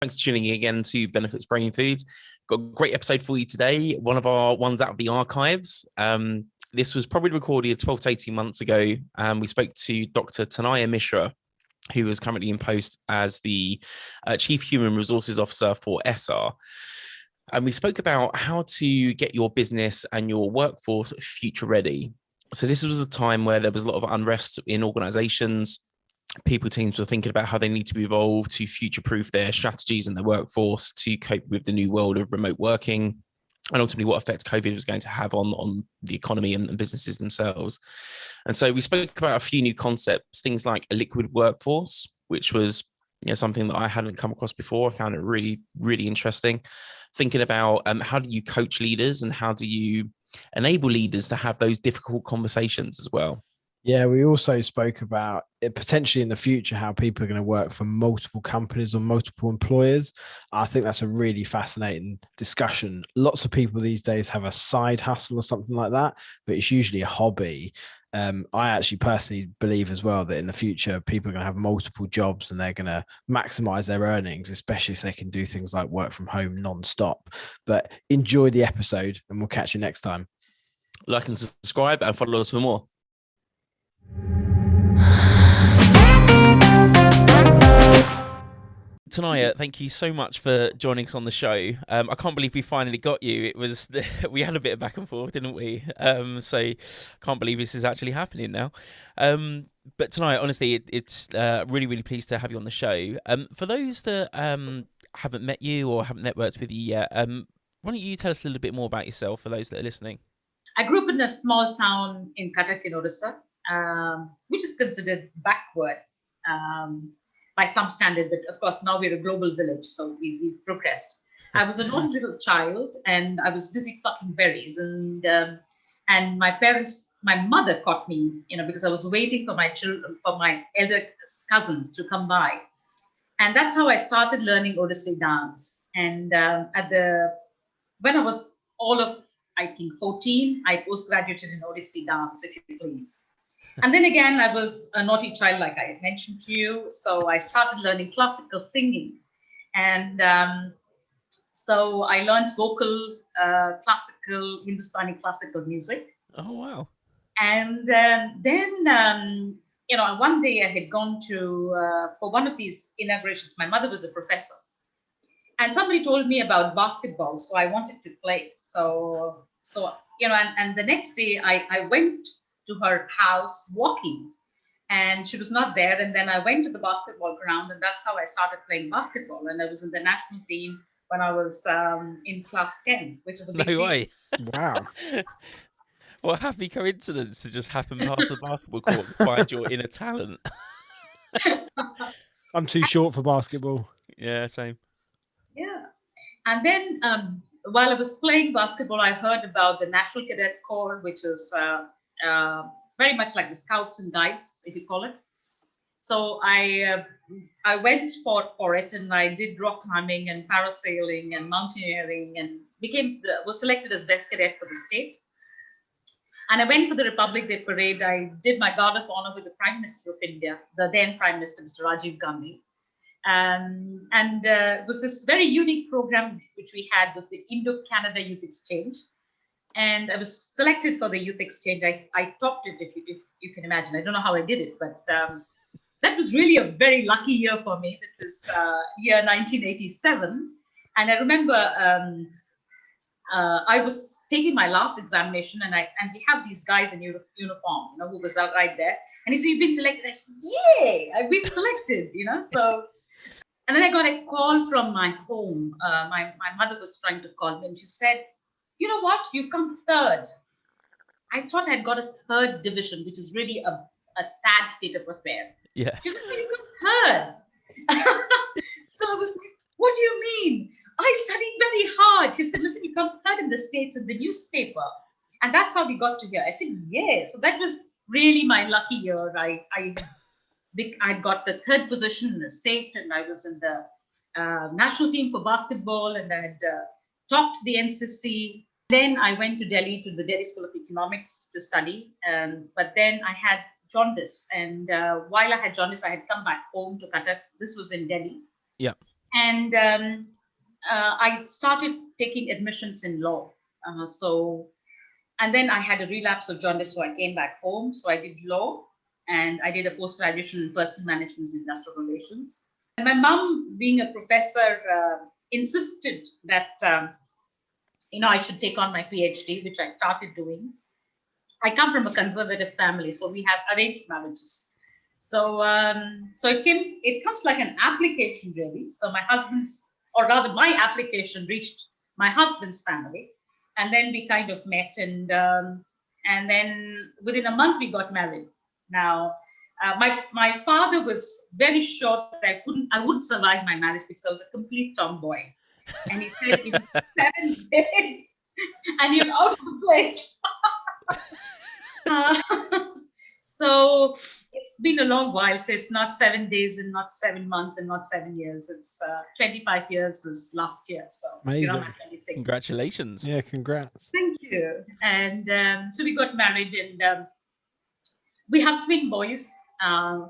Thanks for tuning in again to Benefits Brain Foods. Got a great episode for you today. One of our ones out of the archives. This was probably recorded 12 to 18 months ago. We spoke to Dr. Tanaya Mishra, who is currently in post as the Chief Human Resources Officer for Essar. And we spoke about how to get your business and your workforce future ready. So this was a time where there was a lot of unrest in organizations. Teams were thinking about how they need to evolve to future-proof their strategies and their workforce to cope with the new world of remote working, and ultimately what effect COVID was going to have on the economy and businesses themselves. And so we spoke about a few new concepts, things like a liquid workforce, which was something that I hadn't come across before. I found it really, really interesting. Thinking about how do you coach leaders and how do you enable leaders to have those difficult conversations as well. Yeah, we also spoke about it potentially in the future, how people are going to work for multiple companies or multiple employers. I think that's a really fascinating discussion. Lots of people these days have a side hustle or something like that, but it's usually a hobby. I actually personally believe as well that in the future, people are going to have multiple jobs and they're going to maximize their earnings, especially if they can do things like work from home non-stop. But enjoy the episode and we'll catch you next time. Like and subscribe and follow us for more. Tanaya, thank you so much for joining us on the show. I can't believe we finally got you. We had a bit of back and forth, didn't we? So I can't believe this is actually happening now. But Tanaya, honestly, it's really, really pleased to have you on the show. For those that haven't met you or haven't networked with you yet, why don't you tell us a little bit more about yourself for those that are listening? I grew up in a small town in Cuttack in Odisha, which is considered backward by some standard, but of course now we're a global village, so we've progressed. I was an odd little child, and I was busy plucking berries, and my mother caught me, because I was waiting for my elder cousins to come by, and that's how I started learning Odissi dance. And when I was all of, I think, 14, I post-graduated in Odissi dance, if you please. And then again, I was a naughty child, like I mentioned to you. So I started learning classical singing. And so I learned vocal, classical, Hindustani classical music. Oh, wow. And then, one day I had gone to, for one of these inaugurations, my mother was a professor. And somebody told me about basketball, so I wanted to play. So and the next day I went to her house walking, and she was not there. And then I went to the basketball ground, and that's how I started playing basketball. And I was in the national team when I was in class 10, which is a big deal. No way. Wow. What a happy coincidence to just happen past the basketball court and find your inner talent. I'm too short for basketball. Yeah, same. Yeah. And then while I was playing basketball, I heard about the National Cadet Corps, which is very much like the Scouts and Guides, if you call it. So I went for it, and I did rock climbing and parasailing and mountaineering, and was selected as best cadet for the state. And I went for the Republic Day parade. I did my guard of honor with the Prime Minister of India, the then Prime Minister, Mr. Rajiv Gandhi. And it was this very unique program which we had, was the Indo-Canada Youth Exchange. And I was selected for the youth exchange. I topped it, if you can imagine. I don't know how I did it, but that was really a very lucky year for me. That was year 1987. And I remember I was taking my last examination, and we have these guys in uniform, who was out right there. And he said, "You've been selected." I said, "Yay, I've been selected," So, and then I got a call from my home. My mother was trying to call me, and she said, "You know what? You've come third." I thought I'd got a third division, which is really a sad state of affair. Yeah. She said, "No, you come third." So I was like, "What do you mean? I studied very hard." She said, "Listen, you come third in the States in the newspaper." And that's how we got to here. I said, "Yeah." So that was really my lucky year. I got the third position in the state, and I was in the national team for basketball, and I had topped the NCC. Then I went to Delhi, to the Delhi School of Economics to study. But then I had jaundice. And while I had jaundice, I had come back home to Cuttack. This was in Delhi. Yeah. And I started taking admissions in law. And then I had a relapse of jaundice, so I came back home. So I did law, and I did a post-graduation in personal management and industrial relations. And my mom, being a professor, insisted that I should take on my PhD, which I started doing. I come from a conservative family, so we have arranged marriages. So it comes like an application, really. So my husband's, or rather, my application reached my husband's family, and then we kind of met, and then within a month we got married. Now, my father was very sure that I wouldn't survive my marriage because I was a complete tomboy, and he said, "In 7 days, and you're out of the place." So it's been a long while. So it's not 7 days and not 7 months and not 7 years. It's 25 years was last year. So amazing. I'm 26. Congratulations. Yeah, congrats. Thank you. And so we got married, and we have twin boys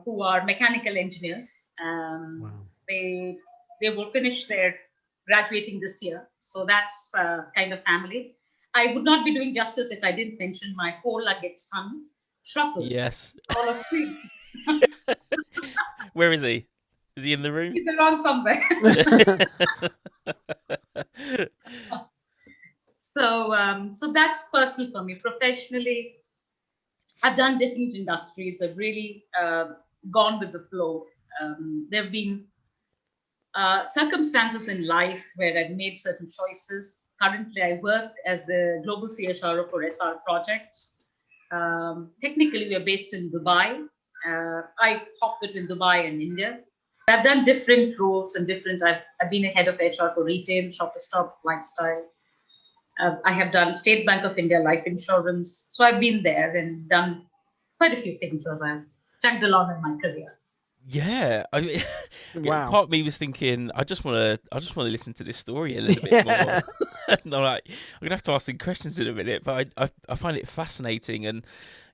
who are mechanical engineers. Wow. They will finish their graduating this year. So that's kind of family. I would not be doing justice if I didn't mention my four-legged son, Shuffle. Yes. All of six. Where is he? Is he in the room? He's around somewhere. So that's personal for me. Professionally, I've done different industries. I've really gone with the flow. There have been circumstances in life where I've made certain choices. Currently, I work as the global CHRO for Essar projects. Technically, we are based in Dubai. I hop between Dubai and India. I've done different roles and I've been a head of HR for retail, Shopper Stop, lifestyle. I have done State Bank of India life insurance. So I've been there and done quite a few things as I've chugged along in my career. Yeah, I mean, Wow. part of me was thinking, I just want to listen to this story a little bit more. And I'm like, I'm gonna have to ask some questions in a minute, but I find it fascinating. And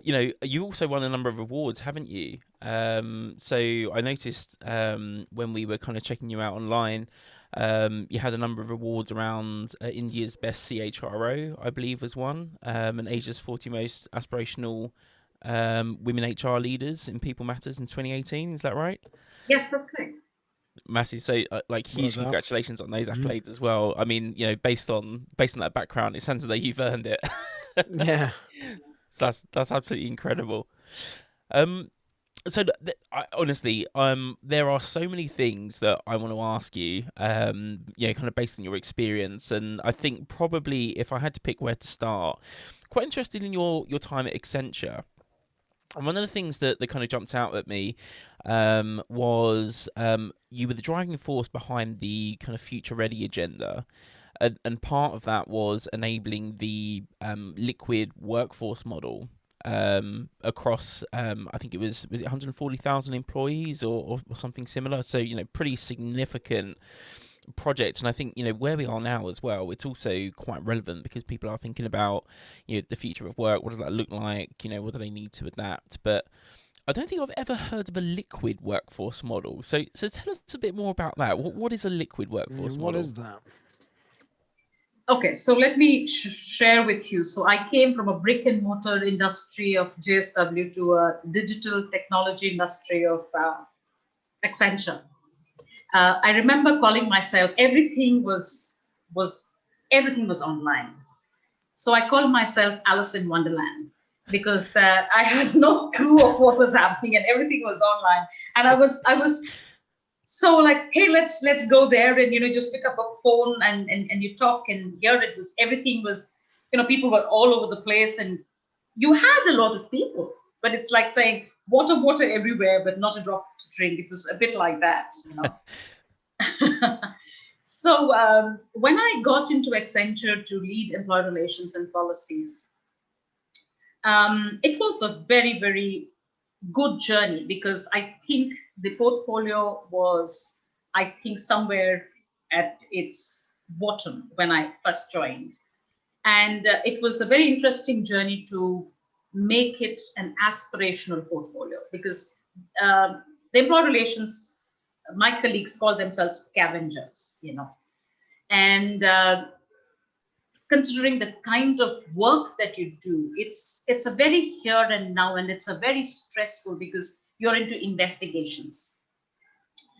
you also won a number of awards, haven't you? So I noticed when we were kind of checking you out online, you had a number of awards around India's best CHRO, I believe, was one, and Asia's 40 most aspirational women HR leaders in People Matters in 2018. Is that right? Yes, that's correct. Massive. So huge Well, congratulations on those accolades as well. I mean, based on that background, it sounds as though you've earned it. yeah. So that's absolutely incredible. So honestly, there are so many things that I want to ask you, kind of based on your experience, and I think probably if I had to pick where to start, quite interested in your time at Accenture. And one of the things that kind of jumped out at me was you were the driving force behind the kind of future ready agenda. And part of that was enabling the liquid workforce model across, I think was it 140,000 employees or something similar. So, pretty significant project. And I think, where we are now as well, it's also quite relevant because people are thinking about, the future of work. What does that look like? What do they need to adapt? But I don't think I've ever heard of a liquid workforce model. So tell us a bit more about that. What is a liquid workforce model? What is that? Okay, so let me share with you. So I came from a brick and mortar industry of JSW to a digital technology industry of Accenture. I remember calling myself, everything was online. So I called myself Alice in Wonderland because I had no clue of what was happening and everything was online. And I was so like, hey, let's go there and just pick up a phone and you talk, and here it was, everything was, people were all over the place and you had a lot of people, but it's like saying water everywhere, but not a drop to drink. It was a bit like that. So when I got into Accenture to lead employee relations and policies, it was a very, very good journey because I think the portfolio was, somewhere at its bottom when I first joined. And it was a very interesting journey to make it an aspirational portfolio because the employee relations my colleagues call themselves scavengers, and considering the kind of work that you do, it's a very here and now, and it's a very stressful because you're into investigations.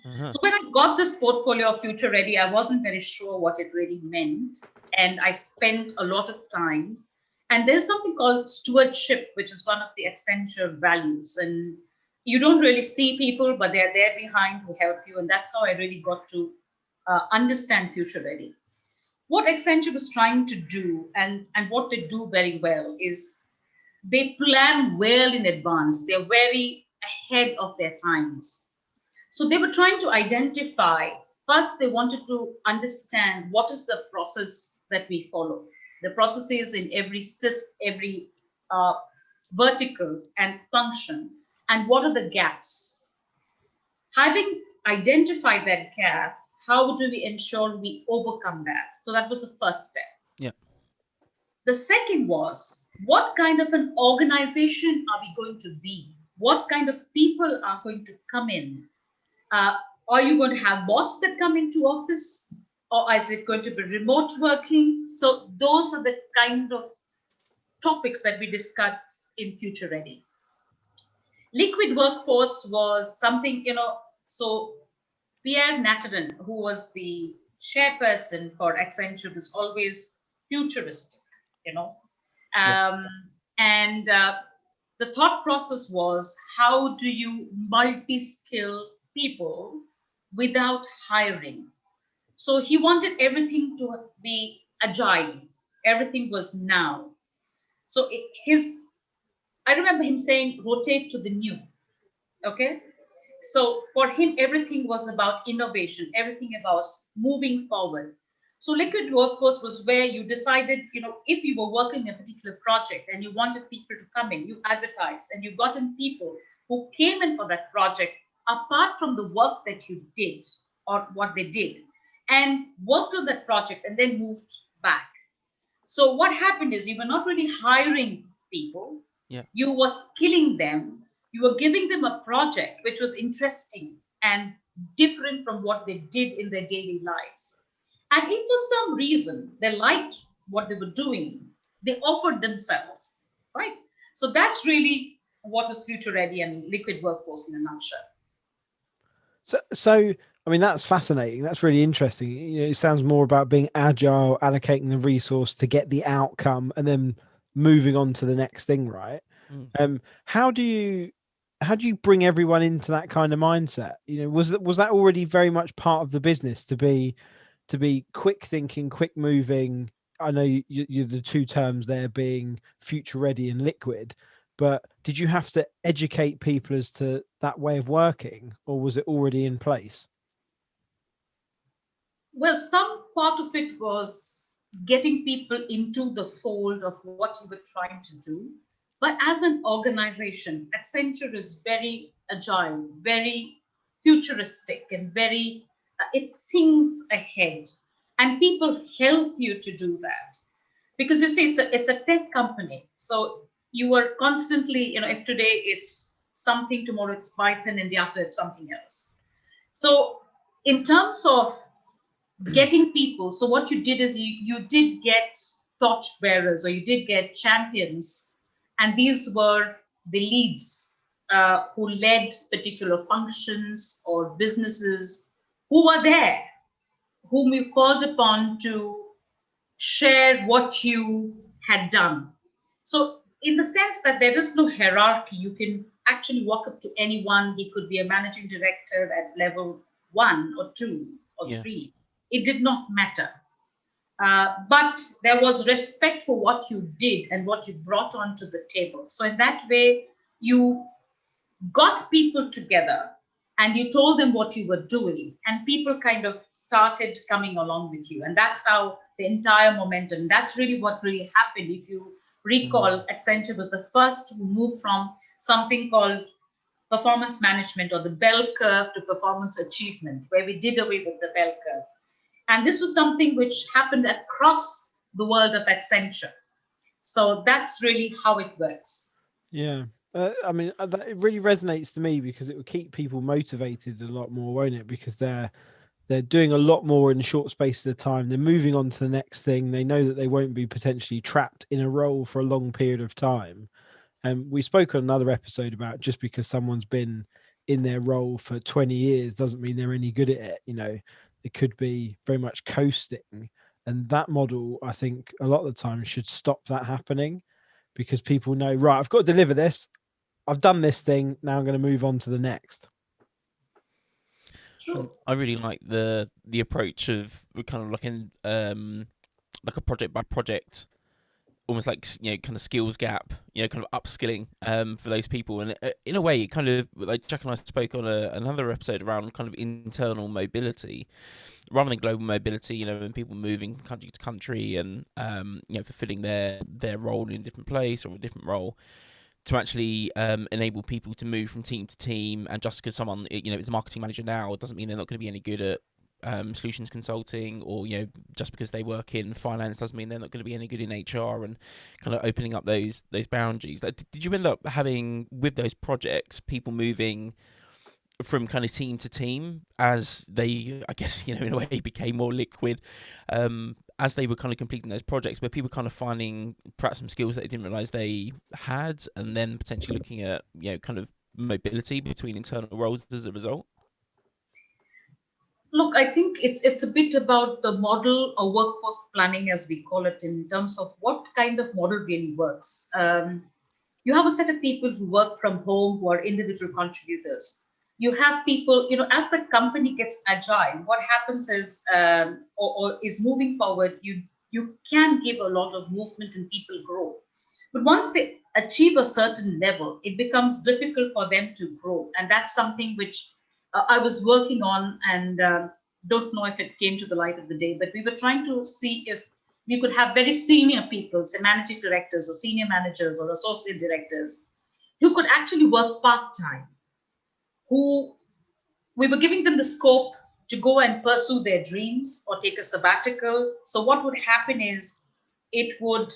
Uh-huh. So when I got this portfolio of Future Ready, I wasn't very sure what it really meant. And I spent a lot of time. And there's something called stewardship, which is one of the Accenture values. And you don't really see people, but they're there behind who help you. And that's how I really got to understand Future Ready. What Accenture was trying to do, and what they do very well, is they plan well in advance. They're very ahead of their times. So they were trying to identify, first, they wanted to understand what is the process that we follow, the processes in every uh, vertical and function, and what are the gaps. Having identified that gap, how do we ensure we overcome that? So that was the first step. Yeah. The second was, what kind of an organization are we going to be? What kind of people are going to come in? Are you going to have bots that come into office, or is it going to be remote working? So those are the kind of topics that we discussed in Future Ready. Liquid workforce was something, so Pierre Natarin, who was the chairperson for Accenture, was always futuristic, you know. Yeah. And the thought process was, how do you multi-skill people without hiring? So he wanted everything to be agile. Everything was now. So I remember him saying, rotate to the new. Okay. So for him, everything was about innovation, everything about moving forward. So liquid workforce was where you decided, if you were working a particular project and you wanted people to come in, you advertised and you got in people who came in for that project, apart from the work that you did or what they did, and worked on that project and then moved back. So what happened is, you were not really hiring people, Yeah. you were skilling them, you were giving them a project which was interesting and different from what they did in their daily lives. And if for some reason they liked what they were doing, they offered themselves, right? So that's really what was Future Ready and liquid workforce in a nutshell. So I mean, that's fascinating. That's really interesting. It sounds more about being agile, allocating the resource to get the outcome, and then moving on to the next thing, right? Mm. How do you bring everyone into that kind of mindset? Was that already very much part of the business to be quick thinking, quick moving? I know you the two terms there being future ready and liquid, but did you have to educate people as to that way of working, or was it already in place? Well, some part of it was getting people into the fold of what you were trying to do. But as an organization, Accenture is very agile, very futuristic, and it thinks ahead. And people help you to do that. Because you see, it's a tech company. So you are constantly, if today it's something, tomorrow it's Python, and the after it's something else. So in terms of getting people, so what you did is you did get torch bearers, or you did get champions, and these were the leads who led particular functions or businesses, who were there, whom you called upon to share what you had done. So in the sense that there is no hierarchy, you can actually walk up to anyone. He could be a managing director at level 1 or 2 or Yeah. 3. It did not matter. But there was respect for what you did and what you brought onto the table. So in that way, you got people together and you told them what you were doing, and people kind of started coming along with you. And that's how the entire momentum, that's really what really happened. If you recall, Accenture was the first to move from something called performance management, or the bell curve, to performance achievement, where we did away with the bell curve. And this was something which happened across the world of Accenture. So that's really how it works. Yeah. I mean, it really resonates to me because it will keep people motivated a lot more, won't it? Because they're doing a lot more in a short space of time. They're moving on to the next thing. They know that they won't be potentially trapped in a role for a long period of time. And we spoke on another episode about just because someone's been in their role for 20 years doesn't mean they're any good at it. You know, it could be very much coasting. And that model, I think, a lot of the time should stop that happening because people know, right, I've got to deliver this. I've done this thing. Now I'm going to move on to the next. True. I really like the approach of kind of like a project by project, almost like, you know, kind of skills gap, you know, kind of upskilling for those people. And in a way, it kind of, like Jack and I spoke on another episode around kind of internal mobility rather than global mobility, you know, and people moving from country to country and you know, fulfilling their role in a different place or a different role, to actually enable people to move from team to team. And just because someone, you know, is a marketing manager now doesn't mean they're not going to be any good at solutions consulting, or, you know, just because they work in finance doesn't mean they're not going to be any good in HR, and kind of opening up those boundaries. Like, did you end up having, with those projects, people moving from kind of team to team as they, I guess, you know, in a way became more liquid, as they were kind of completing those projects, where people kind of finding perhaps some skills that they didn't realize they had, and then potentially looking at, you know, kind of mobility between internal roles as a result? Look, I think it's a bit about the model or workforce planning, as we call it, in terms of what kind of model really works. You have a set of people who work from home who are individual contributors. You have people, you know, as the company gets agile, what happens is, or is moving forward, you can give a lot of movement and people grow. But once they achieve a certain level, it becomes difficult for them to grow. And that's something which I was working on, and don't know if it came to the light of the day, but we were trying to see if we could have very senior people, say managing directors or senior managers or associate directors, who could actually work part time, who we were giving them the scope to go and pursue their dreams or take a sabbatical. So, what would happen is it would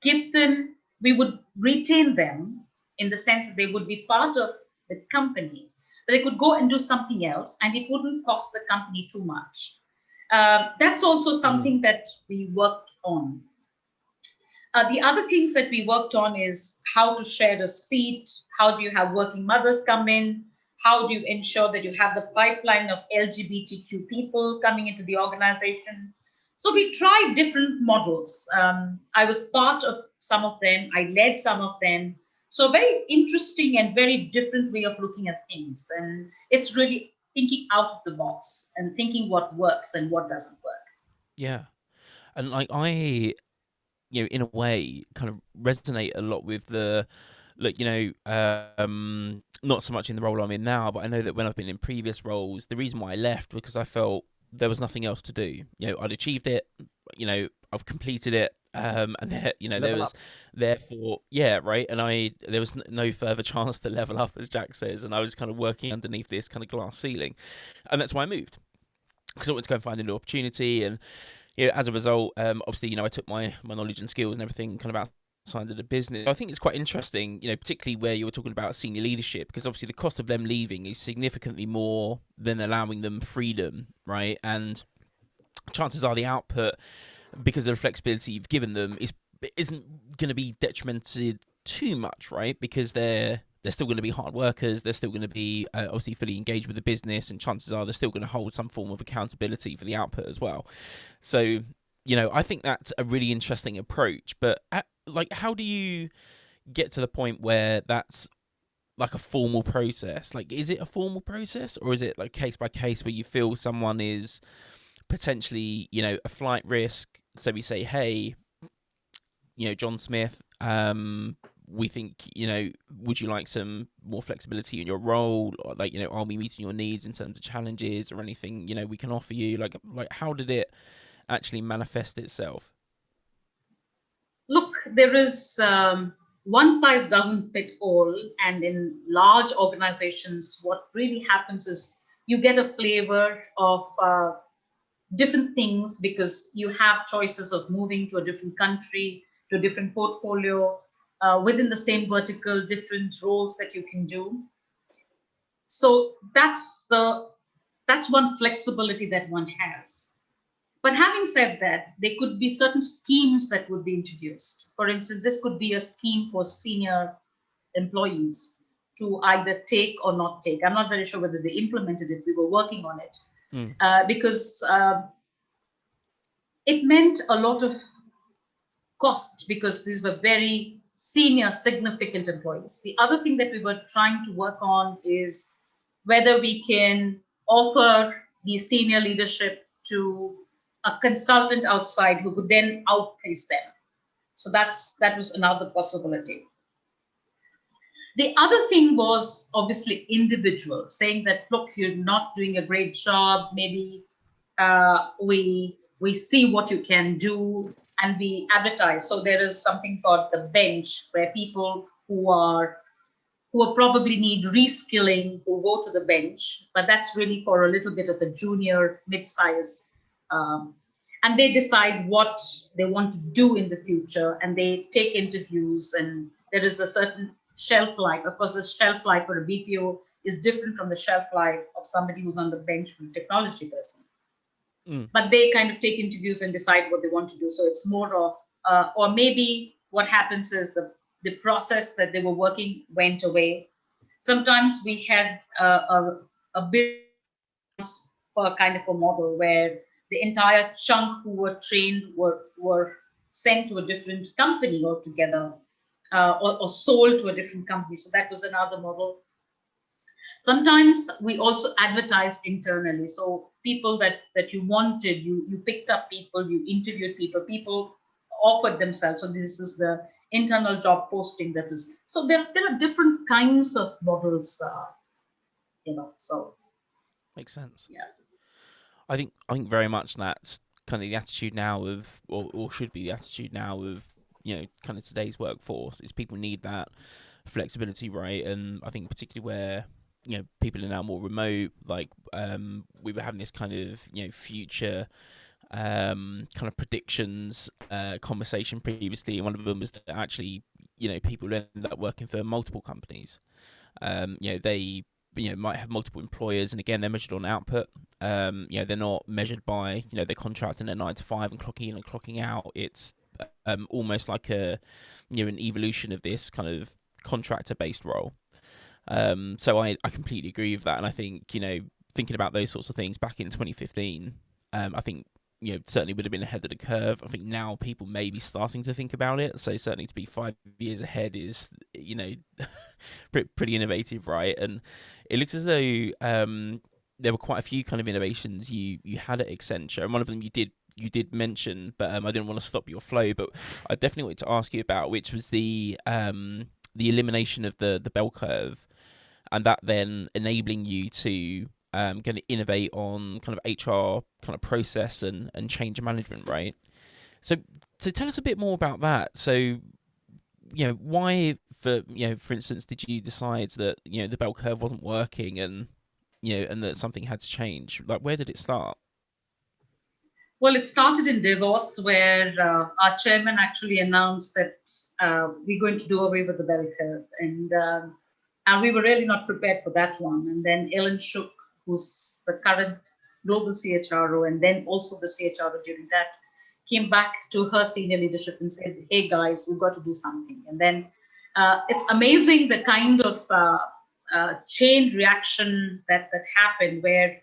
give them, we would retain them in the sense that they would be part of the company, but they could go and do something else and it wouldn't cost the company too much. That's also something that we worked on. The other things that we worked on is how to share a seat, how do you have working mothers come in, how do you ensure that you have the pipeline of LGBTQ people coming into the organization. So we tried different models. I was part of some of them, I led some of them. So very interesting and very different way of looking at things. And it's really thinking out of the box and thinking what works and what doesn't work. Yeah. And like, I, you know, in a way, kind of resonate a lot with the, look, you know, not so much in the role I'm in now, but I know that when I've been in previous roles, the reason why I left was because I felt there was nothing else to do. You know, I'd achieved it, you know, I've completed it, and there, you know, there Level was up. therefore, yeah, right, and there was no further chance to level up, as Jack says, and I was kind of working underneath this kind of glass ceiling, and that's why I moved, because I wanted to go and find a new opportunity. And, you know, as a result, obviously, you know, I took my knowledge and skills and everything kind of outside of the business. I think it's quite interesting, you know, particularly where you were talking about senior leadership, because obviously the cost of them leaving is significantly more than allowing them freedom, right? And chances are the output, because of the flexibility you've given them, isn't going to be detrimented too much, right? Because they're still going to be hard workers. They're still going to be obviously fully engaged with the business, and chances are they're still going to hold some form of accountability for the output as well. So, you know, I think that's a really interesting approach. But like, how do you get to the point where that's like a formal process? Like, is it a formal process, or is it like case by case where you feel someone is potentially, you know, a flight risk? So we say, hey, you know, John Smith, we think, you know, would you like some more flexibility in your role? Or, like, you know, are we meeting your needs in terms of challenges or anything, you know, we can offer you? Like how did it actually manifest itself? Look, there is one size doesn't fit all. And in large organizations, what really happens is you get a flavor of different things because you have choices of moving to a different country, to a different portfolio. within the same vertical, different roles that you can do. So that's one flexibility that one has. But having said that, there could be certain schemes that would be introduced. For instance, this could be a scheme for senior employees to either take or not take. I'm not very sure whether they implemented it. We were working on it because it meant a lot of cost because these were very senior, significant employees. The other thing that we were trying to work on is whether we can offer the senior leadership to a consultant outside who could then outplace them. So that was another possibility. The other thing was obviously individual, saying that, look, you're not doing a great job. Maybe we see what you can do and we advertise. So there is something called the bench, where people who probably need reskilling who go to the bench, but that's really for a little bit of a junior, mid-size, and they decide what they want to do in the future, and they take interviews, and there is a certain shelf life. Of course, the shelf life for a BPO is different from the shelf life of somebody who's on the bench from a technology person. But they kind of take interviews and decide what they want to do. So it's more of, or maybe what happens is the process that they were working went away. Sometimes we had a bit for kind of a model where the entire chunk who were trained were sent to a different company altogether, or sold to a different company. So that was another model. Sometimes we also advertised internally. So people that you wanted, you picked up people, you interviewed people offered themselves. So this is the internal job posting that is. So there are different kinds of models, so. Makes sense. Yeah. I think very much that's kind of the attitude now of, or should be the attitude now of, kind of today's workforce, is people need that flexibility, right? And I think particularly where, people are now more remote, like we were having this kind of, future kind of predictions conversation previously, and one of them was that actually, people end up working for multiple companies. They might have multiple employers, and again, they're measured on output. They're not measured by their contract and their 9 to 5 and clocking in and clocking out. It's almost like an evolution of this kind of contractor based role. So I completely agree with that, and I think thinking about those sorts of things back in 2015, I think certainly would have been ahead of the curve. I think now people may be starting to think about it. So certainly to be 5 years ahead is pretty innovative, right? And it looks as though there were quite a few kind of innovations you had at Accenture, and one of them you did mention, but I didn't want to stop your flow. But I definitely wanted to ask you about, which was the elimination of the bell curve, and that then enabling you to going to innovate on kind of HR kind of process and change management, right? So tell us a bit more about that. So why, for instance, did you decide that the bell curve wasn't working, and and that something had to change? Like, where did it start? Well, it started in Davos, where our chairman actually announced that we're going to do away with the bell curve, and we were really not prepared for that one. And then Ellen Shook, who's the current global CHRO, and then also the CHRO during that, came back to her senior leadership and said, hey guys, we've got to do something. And then it's amazing the kind of chain reaction that happened, where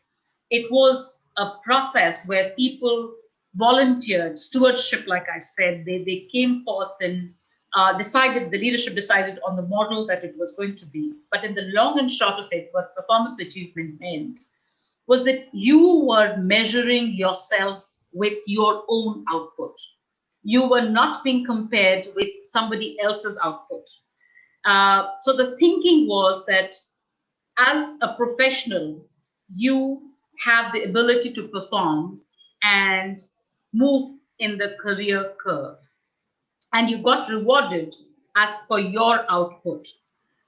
it was a process where people volunteered, stewardship, like I said, they came forth and the leadership decided on the model that it was going to be. But in the long and short of it, what performance achievement meant was that you were measuring yourself with your own output. You were not being compared with somebody else's output. So the thinking was that as a professional, you have the ability to perform and move in the career curve, and you got rewarded as per your output.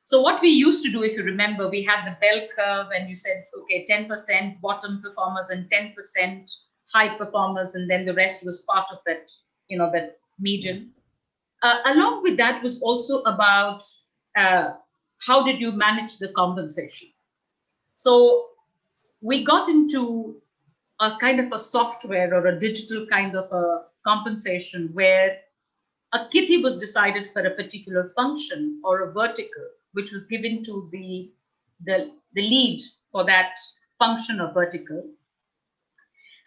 So what we used to do, if you remember, we had the bell curve, and you said, okay, 10% bottom performers and 10% high performers, and then the rest was part of that, that median. Along with that was also about how did you manage the compensation. So we got into a kind of a software or a digital kind of a compensation where a kitty was decided for a particular function or a vertical, which was given to the lead for that function or vertical.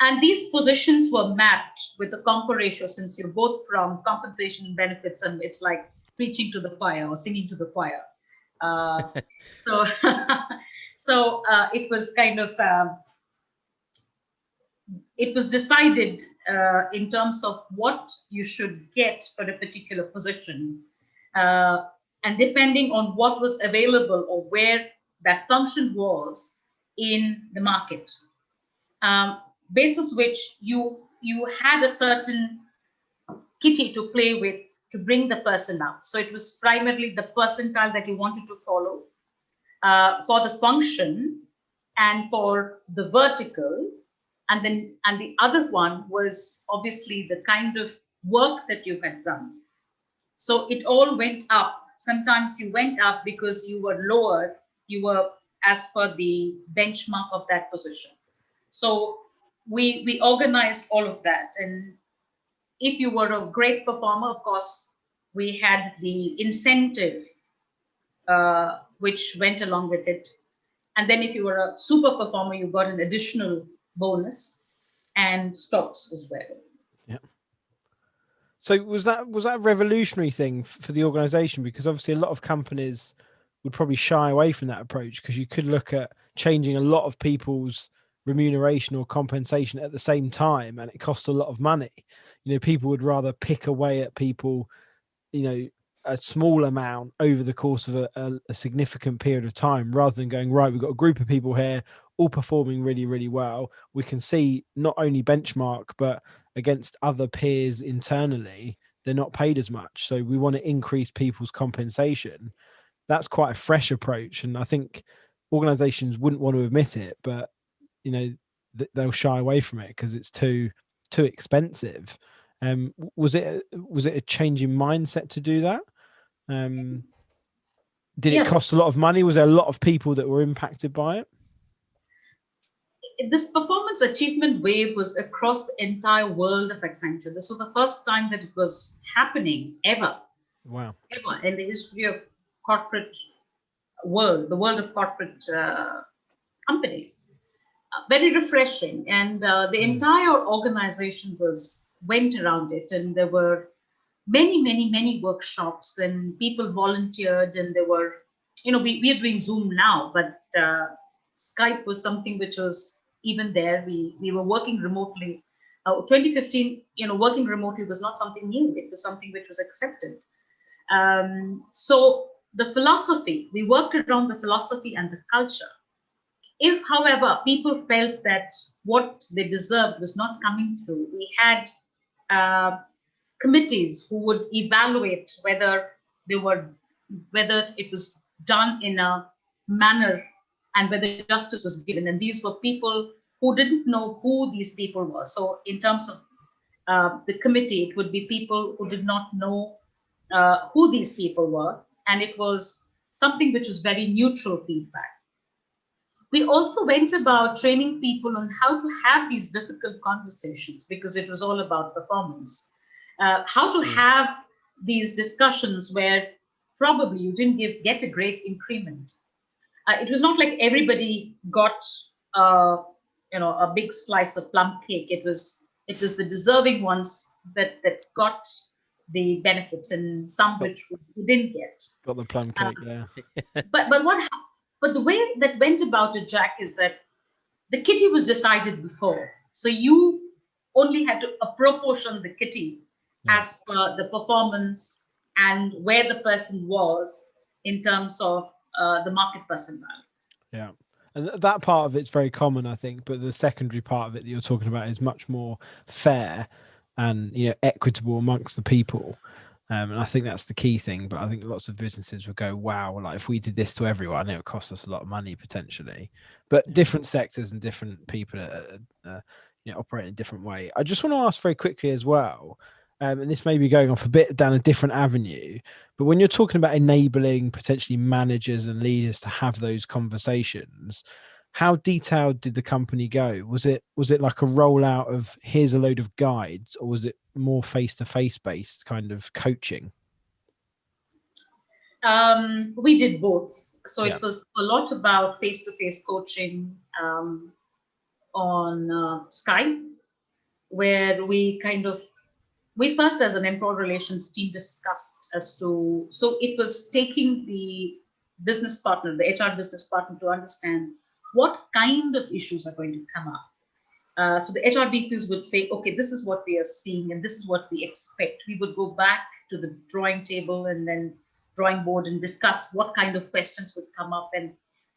And these positions were mapped with the compo ratio, since you're both from compensation and benefits, and it's like preaching to the choir or singing to the choir. So, it was kind of it was decided in terms of what you should get for a particular position, and depending on what was available or where that function was in the market. Basis which you had a certain kitty to play with to bring the person up. So it was primarily the percentile that you wanted to follow for the function and for the vertical, and the other one was obviously the kind of work that you had done. So it all went up. Sometimes you went up because you were lower, you were as per the benchmark of that position. So we organized all of that. And if you were a great performer, of course, we had the incentive which went along with it. And then if you were a super performer, you got an additional bonus and stocks as well. Yeah. So was that a revolutionary thing for the organization? Because obviously a lot of companies would probably shy away from that approach, because you could look at changing a lot of people's remuneration or compensation at the same time, and it costs a lot of money. People would rather pick away at people, a small amount over the course of a significant period of time, rather than going, right, we've got a group of people here all performing really, really well. We can see not only benchmark, but against other peers internally, they're not paid as much. So we want to increase people's compensation. That's quite a fresh approach. And I think organizations wouldn't want to admit it, but they'll shy away from it because it's too expensive. Was it a change in mindset to do that? Did it cost a lot of money? Was there a lot of people that were impacted by it? This performance achievement wave was across the entire world of Accenture. This was the first time that it was happening ever. Wow. Ever in the history of corporate world, the world of corporate companies. Very refreshing. And the entire organization went around it. And there were many workshops, and people volunteered, and there were, we are doing Zoom now, but Skype was something which was even there. We were working remotely. 2015, working remotely was not something new. It was something which was accepted. So the philosophy, we worked around the philosophy and the culture. If, however, people felt that what they deserved was not coming through, we had committees who would evaluate whether it was done in a manner and whether justice was given. And these were people who didn't know who these people were. So in terms of the committee, it would be people who did not know who these people were. And it was something which was very neutral feedback. We also went about training people on how to have these difficult conversations, because it was all about performance. How to have these discussions where probably you didn't get a great increment. It was not like everybody got a big slice of plum cake. It was the deserving ones that got the benefits, and some which we didn't get. Got the plum cake, yeah. But the way that went about it, Jack, is that the kitty was decided before. So you only had to apportion the kitty as per the performance and where the person was in terms of the market percentile. Yeah. And that part of it's very common, I think, but the secondary part of it that you're talking about is much more fair and equitable amongst the people. And I think that's the key thing. But I think lots of businesses would go, wow, like if we did this to everyone, it would cost us a lot of money potentially. But different sectors and different people operate in a different way. I just want to ask very quickly as well, and this may be going off a bit down a different avenue, but when you're talking about enabling potentially managers and leaders to have those conversations, how detailed did the company go? Was it like a rollout of here's a load of guides, or was it more face-to-face based kind of coaching? We did both. So Yeah. it was a lot about face-to-face coaching on Skype, where we first as an employee relations team discussed as to, so it was taking the business partner, the HR business partner, to understand what kind of issues are going to come up. So the HR VPs would say, okay, this is what we are seeing and this is what we expect. We would go back to the drawing table and then drawing board and discuss what kind of questions would come up and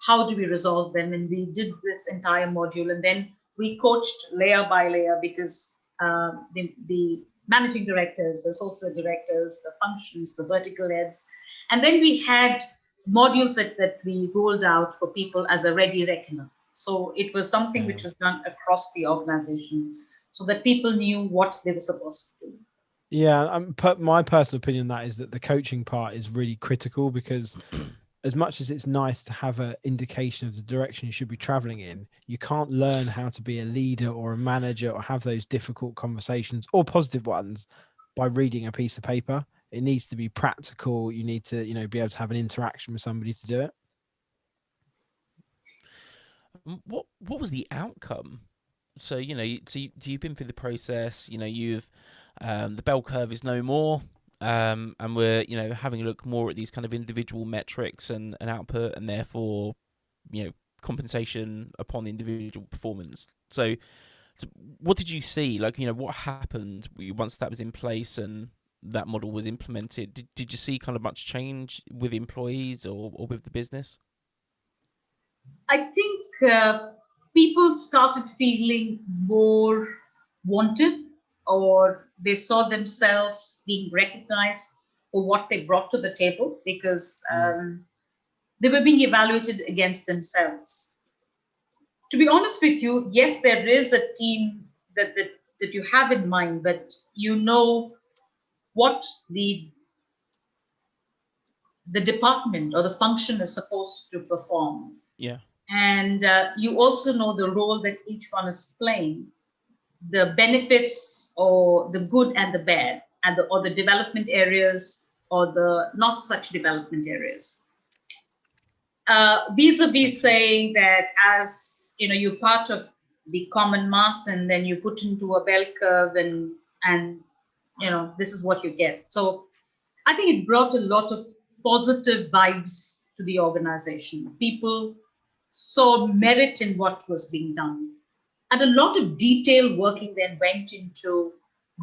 how do we resolve them. And we did this entire module, and then we coached layer by layer, because the managing directors, the associate directors, the functions, the vertical heads, and then we had modules that we rolled out for people as a ready reckoner. So it was something which was done across the organization so that people knew what they were supposed to do. Yeah, my personal opinion on that is that the coaching part is really critical, because as much as it's nice to have an indication of the direction you should be traveling in, you can't learn how to be a leader or a manager or have those difficult conversations or positive ones by reading a piece of paper. It needs to be practical. You need to, be able to have an interaction with somebody to do it. What was the outcome? So, you've been through the process, you've the bell curve is no more. And we're, having a look more at these kind of individual metrics and output, and therefore, compensation upon individual performance. So what did you see? Like, what happened once that was in place and that model was implemented? Did you see kind of much change with employees or with the business? I think people started feeling more wanted, or they saw themselves being recognized for what they brought to the table, because they were being evaluated against themselves. To be honest with you, yes, there is a team that you have in mind, but you know what the department or the function is supposed to perform. Yeah. And you also know the role that each one is playing, the benefits or the good and the bad, and or the development areas or the not such development areas. Vis-a-vis saying that, as you're part of the common mass, and then you put into a bell curve, and this is what you get. So I think it brought a lot of positive vibes to the organization. People saw merit in what was being done. And a lot of detailed working then went into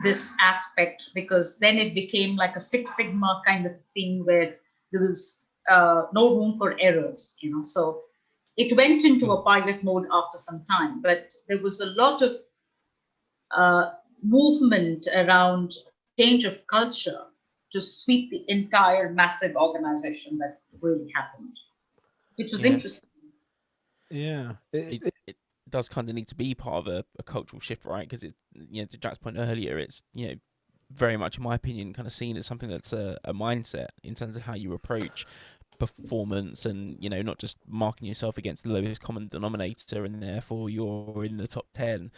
this aspect, because then it became like a Six Sigma kind of thing, where there was no room for errors, So it went into a pilot mode after some time, but there was a lot of movement around change of culture to sweep the entire massive organization that really happened, which was interesting. Yeah, it does kind of need to be part of a cultural shift, right? Because to Jack's point earlier, it's very much, in my opinion, kind of seen as something that's a mindset in terms of how you approach performance, and not just marking yourself against the lowest common denominator and therefore you're in the top 10.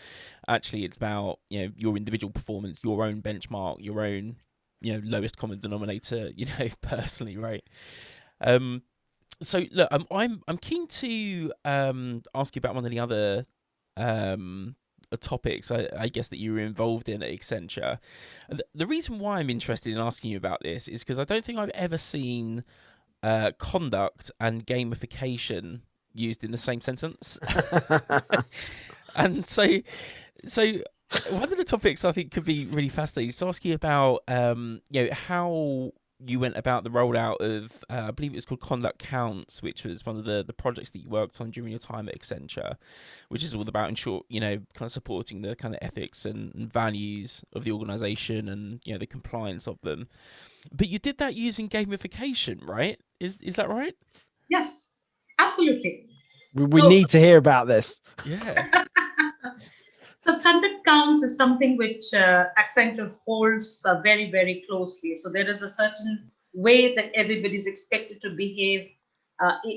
Actually, it's about your individual performance, your own benchmark, your own lowest common denominator, personally, right? So look, I'm keen to ask you about one of the other topics I guess that you were involved in at Accenture. The reason why I'm interested in asking you about this is because I don't think I've ever seen conduct and gamification used in the same sentence. And so one of the topics I think could be really fascinating is to ask you about how you went about the rollout of I believe it was called Conduct Counts, which was one of the projects that you worked on during your time at Accenture, which is all about kind of supporting the kind of ethics and values of the organization and the compliance of them. But you did that using gamification, right? Is that right? Yes, absolutely. We need to hear about this. Yeah. So conduct counts is something which Accenture holds very, very closely. So there is a certain way that everybody is expected to behave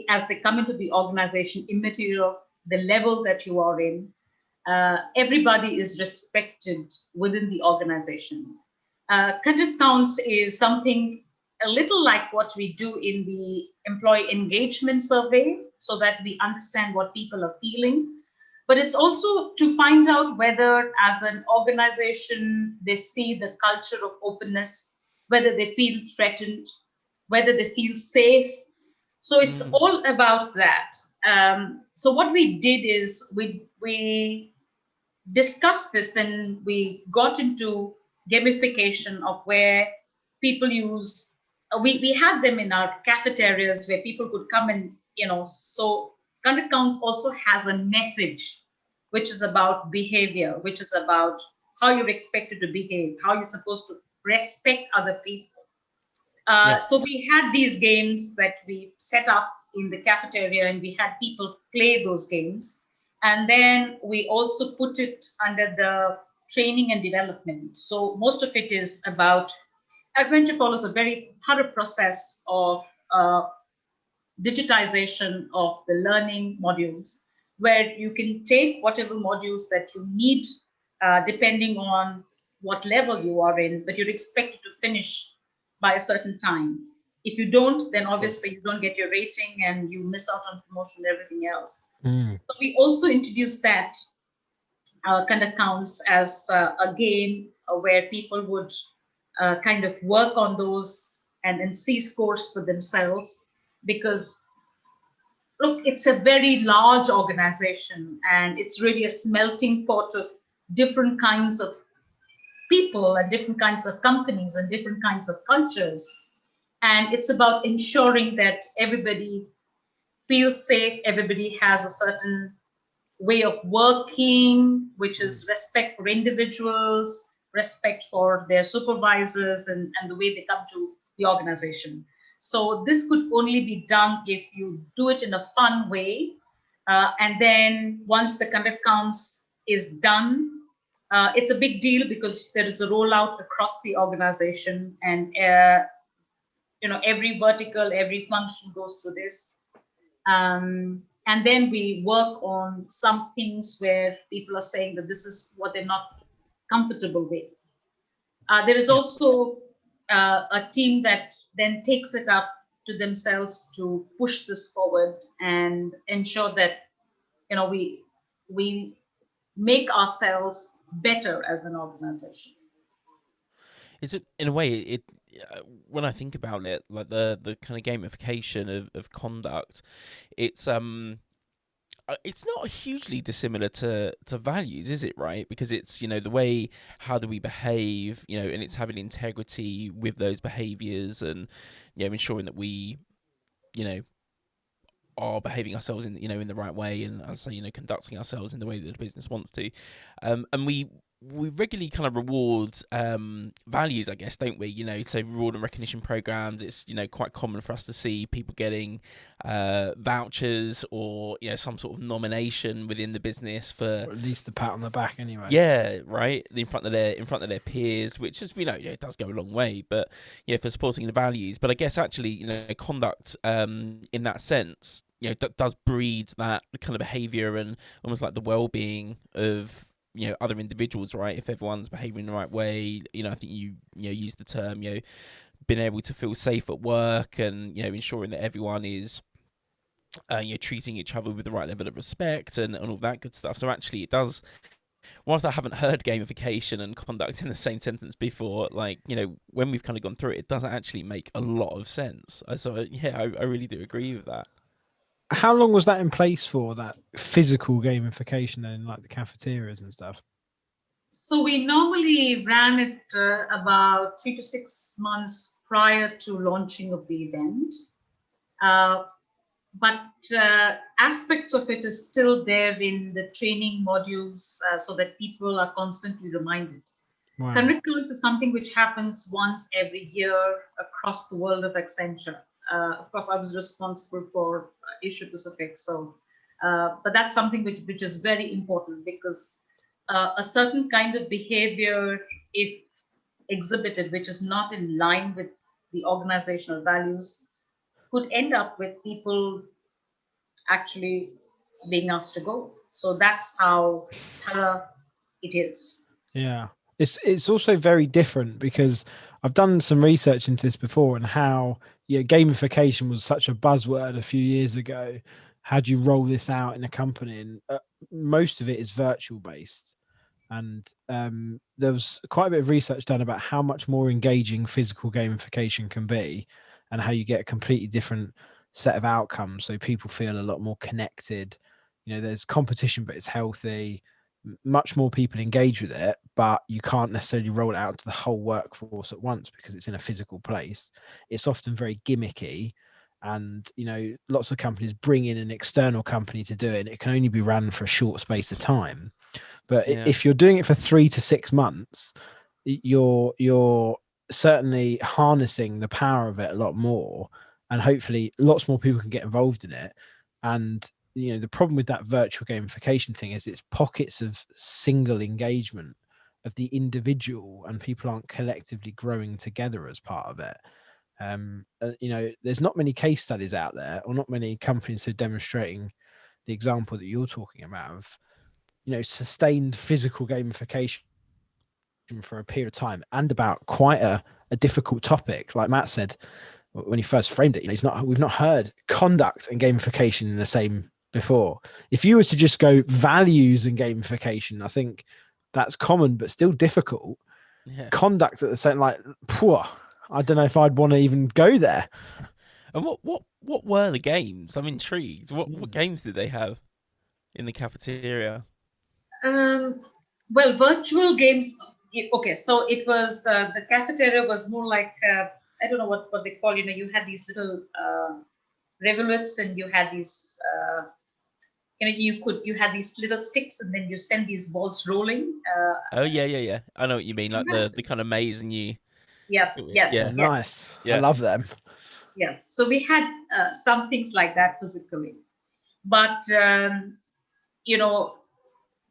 as they come into the organization, immaterial of the level that you are in. Everybody is respected within the organization. Conduct counts is something a little like what we do in the employee engagement survey, so that we understand what people are feeling. But it's also to find out whether, as an organization, they see the culture of openness, whether they feel threatened, whether they feel safe. So it's all about that. So what we did is we discussed this, and we got into gamification of where people use we had them in our cafeterias where people could come and so conduct counts also has a message which is about behavior, which is about how you're expected to behave, how you're supposed to respect other people. So we had these games that we set up in the cafeteria, and we had people play those games. And then we also put it under the training and development. So most of it is about, Accenture follows a very thorough process of digitization of the learning modules, where you can take whatever modules that you need, depending on what level you are in, but you're expected to finish by a certain time. If you don't, then obviously you don't get your rating and you miss out on promotion and everything else. So we also introduced that conduct counts as a game where people would kind of work on those and see scores for themselves, because look, it's a very large organization, and it's really a smelting pot of different kinds of people and different kinds of companies and different kinds of cultures. And it's about ensuring that everybody feels safe, everybody has a certain way of working, which is respect for individuals, respect for their supervisors, and the way they come to the organization. So this could only be done if you do it in a fun way. And then once the conduct counts is done, it's a big deal because there is a rollout across the organization, and every vertical, every function goes through this. And then we work on some things where people are saying that this is what they're not comfortable with. There is also a team that then takes it up to themselves to push this forward and ensure that we make ourselves better as an organization. It's in a way when I think about it, like the kind of gamification of conduct, it's not hugely dissimilar to values, is it? Right, because it's the way, how do we behave, and it's having integrity with those behaviors, and ensuring that we are behaving ourselves in the right way, and as I say, conducting ourselves in the way that the business wants to, and we regularly kind of reward values, I guess, don't we? So reward and recognition programs, it's quite common for us to see people getting vouchers or some sort of nomination within the business for, or at least a pat on the back anyway. Yeah, right, in front of their peers, which is it does go a long way, but for supporting the values. But I guess actually conduct in that sense does breed that kind of behavior and almost like the well-being of other individuals, right? If everyone's behaving in the right way, I think you use the term being able to feel safe at work, and ensuring that everyone is treating each other with the right level of respect and all that good stuff. So actually it does, whilst I haven't heard gamification and conduct in the same sentence before, like when we've kind of gone through it, it does actually make a lot of sense. So yeah, I really do agree with that. How long was that in place for, that physical gamification in like the cafeterias and stuff? So we normally ran it about 3 to 6 months prior to launching of the event. But aspects of it is still there in the training modules, so that people are constantly reminded. Wow. Conduct counts is something which happens once every year across the world of Accenture. Of course, I was responsible for Asia Pacific, so but that's something which is very important, because a certain kind of behavior, if exhibited, which is not in line with the organizational values, could end up with people actually being asked to go. So that's how thorough it is. Yeah. It's also very different because I've done some research into this before and how gamification was such a buzzword a few years ago. How do you roll this out in a company? And most of it is virtual based. And there was quite a bit of research done about how much more engaging physical gamification can be and how you get a completely different set of outcomes. So people feel a lot more connected. There's competition, but it's healthy. Much more people engage with it, but you can't necessarily roll it out to the whole workforce at once because it's in a physical place. It's often very gimmicky. And lots of companies bring in an external company to do it, and it can only be run for a short space of time. But if you're doing it for 3 to 6 months, you're certainly harnessing the power of it a lot more, and hopefully lots more people can get involved in it. And the problem with that virtual gamification thing is it's pockets of single engagement of the individual, and people aren't collectively growing together as part of it. There's not many case studies out there, or not many companies who are demonstrating the example that you're talking about of sustained physical gamification for a period of time, and about quite a difficult topic. Like Matt said when he first framed it, we've not heard conduct and gamification in the same before. If you were to just go values and gamification, I think that's common but still difficult. Conduct at the same, like, I don't know if I'd want to even go there. And what were the games? I'm intrigued. What games did they have in the cafeteria? Well, virtual games. Okay, so it was the cafeteria was more like I don't know what they call. You had these little rivulets, and you had these. You had these little sticks, and then you send these balls rolling. Oh yeah. I know what you mean, like the kind of maze, and you. Yes. Yeah. Nice. Yeah. I love them. Yes. So we had some things like that physically, but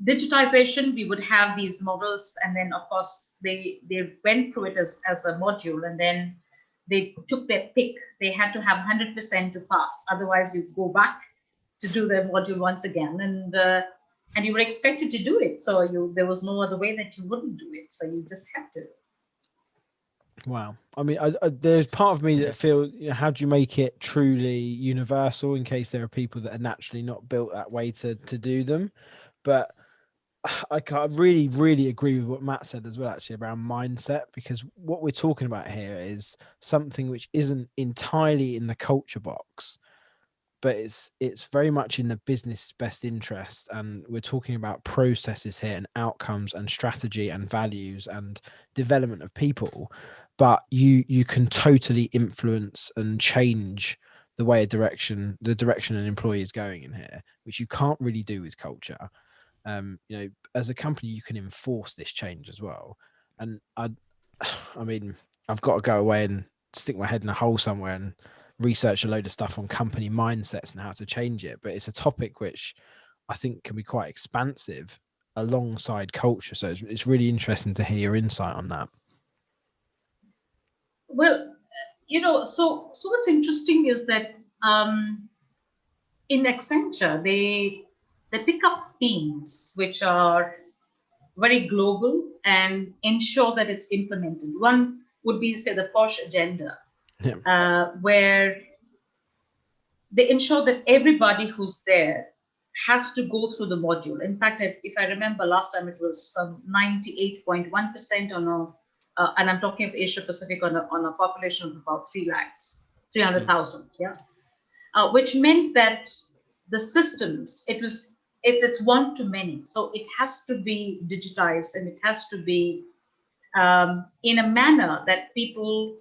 digitization, we would have these models, and then of course they went through it as a module, and then they took their pick. They had to have 100% to pass, otherwise you go back to do the module once again, and you were expected to do it, so there was no other way that you wouldn't do it, so you just had to. Wow. I mean, there's part of me that feel, how do you make it truly universal in case there are people that are naturally not built that way to do them? But I really, really agree with what Matt said as well, actually, around mindset, because what we're talking about here is something which isn't entirely in the culture box, but it's very much in the business best interest. And we're talking about processes here, and outcomes, and strategy, and values, and development of people. But you can totally influence and change the way the direction an employee is going in here, which you can't really do with culture. As a company, you can enforce this change as well. And I mean, I've got to go away and stick my head in a hole somewhere and research a load of stuff on company mindsets and how to change it. But it's a topic which I think can be quite expansive alongside culture. So it's really interesting to hear your insight on that. Well, so what's interesting is that in Accenture, they pick up themes which are very global and ensure that it's implemented. One would be, say, the POSH agenda, where they ensure that everybody who's there has to go through the module. In fact, if I remember last time, it was some 98.1% on and I'm talking of Asia Pacific, on a population of about 300,000, which meant that the systems, it's one to many, so it has to be digitized, and it has to be in a manner that people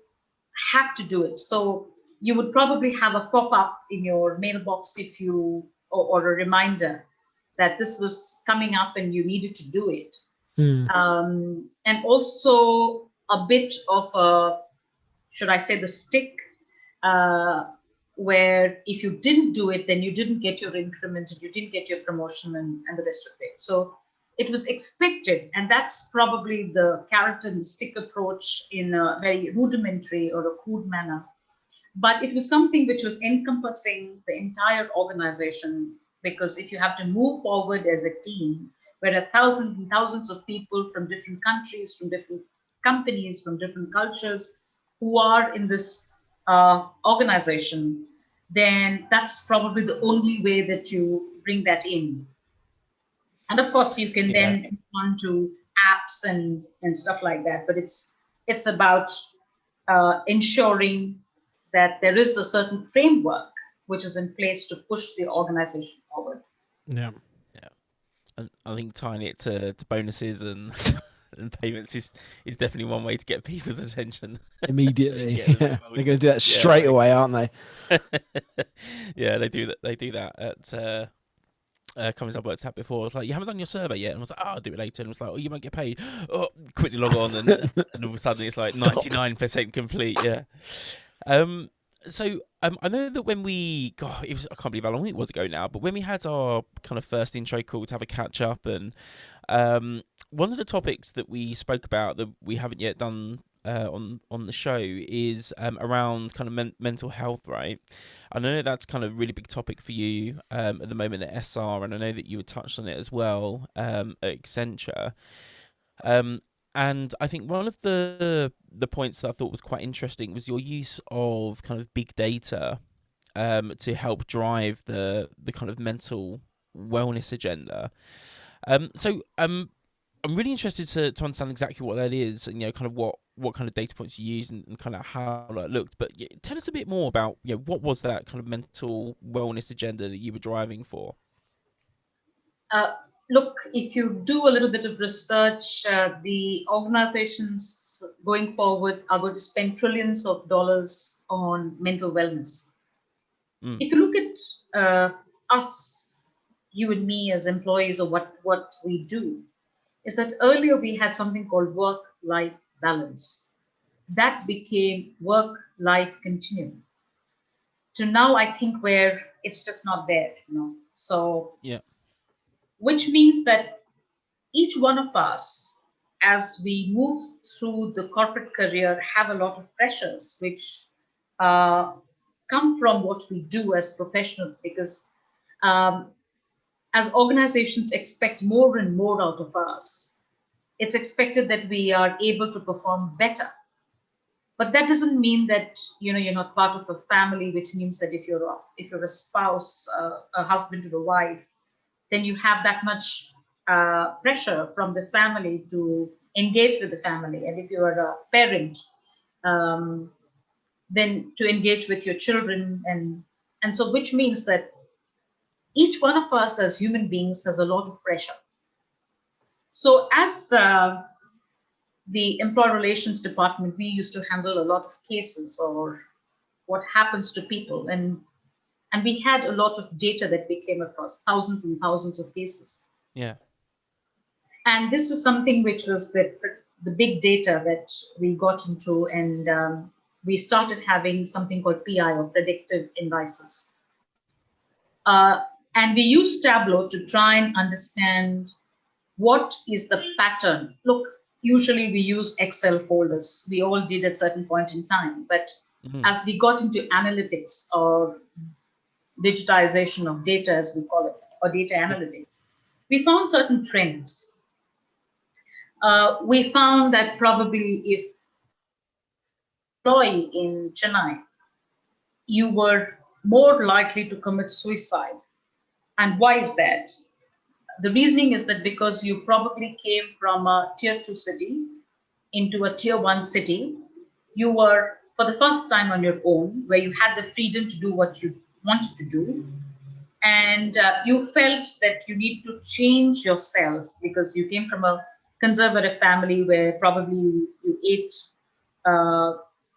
have to do it. So you would probably have a pop-up in your mailbox or a reminder that this was coming up and you needed to do it. And also a bit of should I say, the stick, where if you didn't do it, then you didn't get your increment, and you didn't get your promotion, and the rest of it. So it was expected, and that's probably the carrot and stick approach in a very rudimentary or a crude manner. But it was something which was encompassing the entire organization, because if you have to move forward as a team, where are thousands and thousands of people from different countries, from different companies, from different cultures, who are in this organization, then that's probably the only way that you bring that in. And of course, you can then move on to apps and stuff like that. But it's about ensuring that there is a certain framework which is in place to push the organization forward. Yeah. And I think tying it to bonuses and and payments is definitely one way to get people's attention Immediately. They're going to do that straight away, aren't they? Yeah, they do that. They do that at companies I've worked at before. It's like, you haven't done your survey yet, and I was like, oh, I'll do it later. And it was like, oh, you might get paid. Oh, quickly log on, and all of a sudden it's like 99% complete. Yeah. So I know that when we, God, it was, I can't believe how long it was ago now, but when we had our kind of first intro call to have a catch up, and one of the topics that we spoke about that we haven't yet done on the show is around kind of mental health, right? I know that's kind of a really big topic for you at the moment at Essar, and I know that you had touched on it as well at Accenture. And I think one of the points that I thought was quite interesting was your use of kind of big data to help drive the kind of mental wellness agenda. So I'm really interested to understand exactly what that is, and kind of what kind of data points you use, and kind of how that looked. But tell us a bit more about what was that kind of mental wellness agenda that you were driving for. Look, if you do a little bit of research, the organizations going forward are going to spend trillions of dollars on mental wellness. If you look at us, you and me as employees, or what we do, is that earlier we had something called work-life balance. That became work-life continuum. To now, I think where it's just not there, So Yeah. Which means that each one of us, as we move through the corporate career, have a lot of pressures which come from what we do as professionals, because as organizations expect more and more out of us, it's expected that we are able to perform better. But that doesn't mean that you're not part of a family, which means that if you're a spouse, a husband or a wife, then you have that much pressure from the family to engage with the family. And if you are a parent, then to engage with your children. And so, which means that each one of us as human beings has a lot of pressure. So as the employee relations department, we used to handle a lot of cases, or what happens to people. And we had a lot of data that we came across, thousands and thousands of cases. Yeah. And this was something which was the big data that we got into, and we started having something called PI, or predictive indices. And we used Tableau to try and understand what is the pattern. Look, usually we use Excel folders. We all did at a certain point in time. But as we got into analytics, or digitization of data, as we call it, or data analytics, we found certain trends. We found that probably if employee in Chennai, you were more likely to commit suicide. And why is that? The reasoning is that because you probably came from a tier 2 city into a tier 1 city, you were for the first time on your own, where you had the freedom to do what you wanted to do. And you felt that you need to change yourself, because you came from a conservative family where probably you ate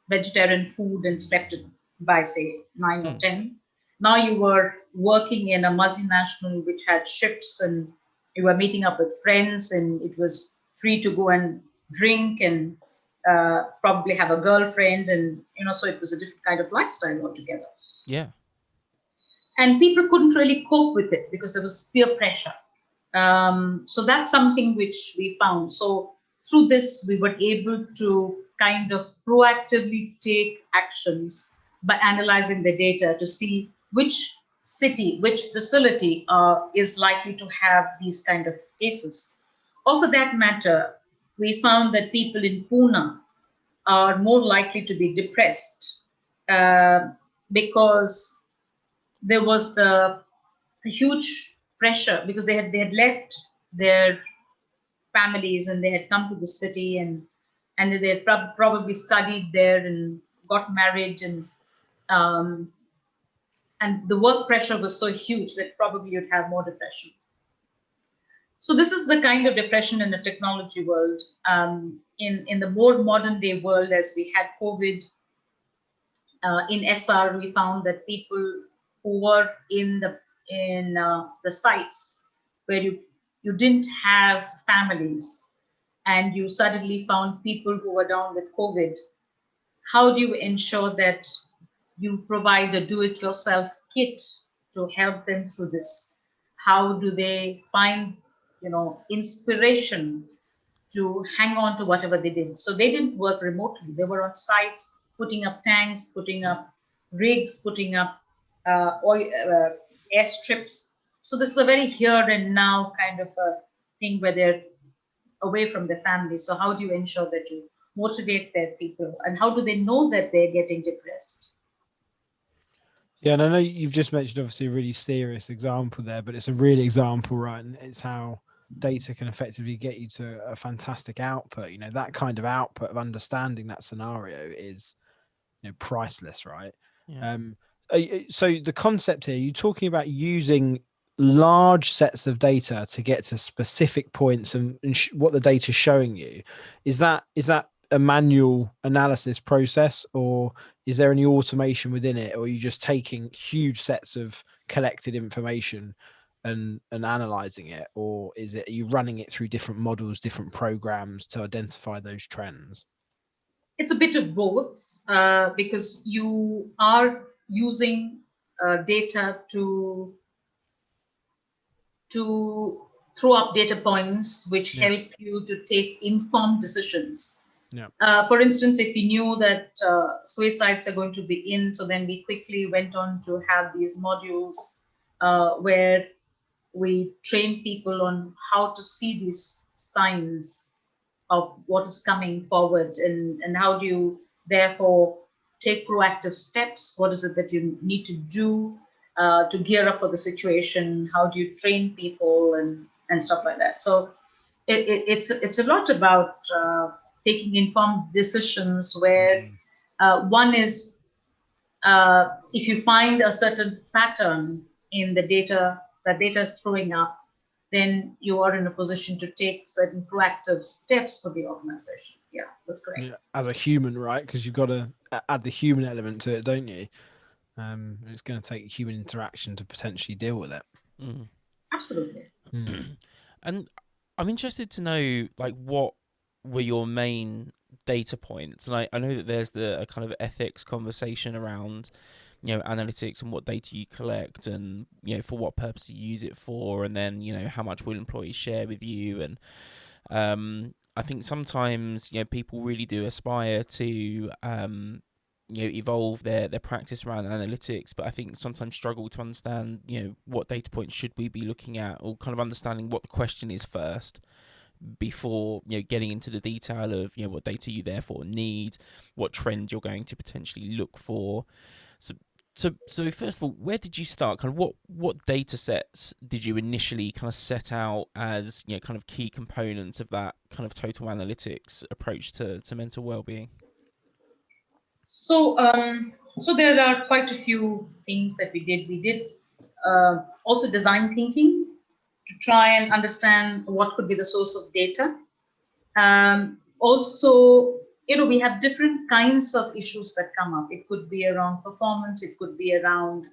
vegetarian food and slept by, say, 9 or 10. Now you were working in a multinational which had shifts, and you were meeting up with friends, and it was free to go and drink and probably have a girlfriend. And, so it was a different kind of lifestyle altogether. Yeah. And people couldn't really cope with it because there was peer pressure. So that's something which we found. So through this, we were able to kind of proactively take actions by analyzing the data to see which city, which facility is likely to have these kind of cases. Or for that matter, we found that people in Pune are more likely to be depressed because there was the huge pressure because they had left their families and they had come to the city and they had probably studied there and got married um, and the work pressure was so huge that probably you'd have more depression. So this is the kind of depression in the technology world. In the more modern day world, as we had COVID, in Essar, we found that people who were in the sites where you didn't have families and you suddenly found people who were down with COVID, how do you ensure that you provide a do-it-yourself kit to help them through this? How do they find, inspiration to hang on to whatever they did? So they didn't work remotely. They were on sites, putting up tanks, putting up rigs, putting up airstrips. So this is a very here and now kind of a thing where they're away from their family. So how do you ensure that you motivate their people, and how do they know that they're getting depressed? Yeah, and I know you've just mentioned obviously a really serious example there, but it's a real example, right? And it's how data can effectively get you to a fantastic output. That kind of output of understanding that scenario is, priceless, right? Yeah. So the concept here, you're talking about using large sets of data to get to specific points and what the data is showing you. Is that a manual analysis process, or is there any automation within it, or are you just taking huge sets of collected information and analyzing it, or are you running it through different models, different programs to identify those trends? It's a bit of both, because you are using data to throw up data points which help you to take informed decisions. Yeah. For instance, if we knew that suicides are going to be in, so then we quickly went on to have these modules where we train people on how to see these signs of what is coming forward, and how do you therefore take proactive steps. What is it that you need to do to gear up for the situation? How do you train people and stuff like that? So it's a lot about taking informed decisions where one is if you find a certain pattern in the data that data is throwing up, then you are in a position to take certain proactive steps for the organization. Yeah, that's correct. Yeah, as a human, right? Because you've got to add the human element to it, don't you? It's going to take human interaction to potentially deal with it. Mm. Absolutely. And I'm interested to know, like, what were your main data points? And I know that there's a kind of ethics conversation around, analytics and what data you collect, and for what purpose you use it for, and then how much will employees share with you. And I think sometimes people really do aspire to evolve their practice around analytics, but I think sometimes struggle to understand what data points should we be looking at, or kind of understanding what the question is first before getting into the detail of what data you therefore need, what trend you're going to potentially look for. So first of all, where did you start? Kind of what data sets did you initially kind of set out as kind of key components of that kind of total analytics approach to mental well-being? So so there are quite a few things that we did. We did also design thinking to try and understand what could be the source of data. Also, we have different kinds of issues that come up. It could be around performance, it could be around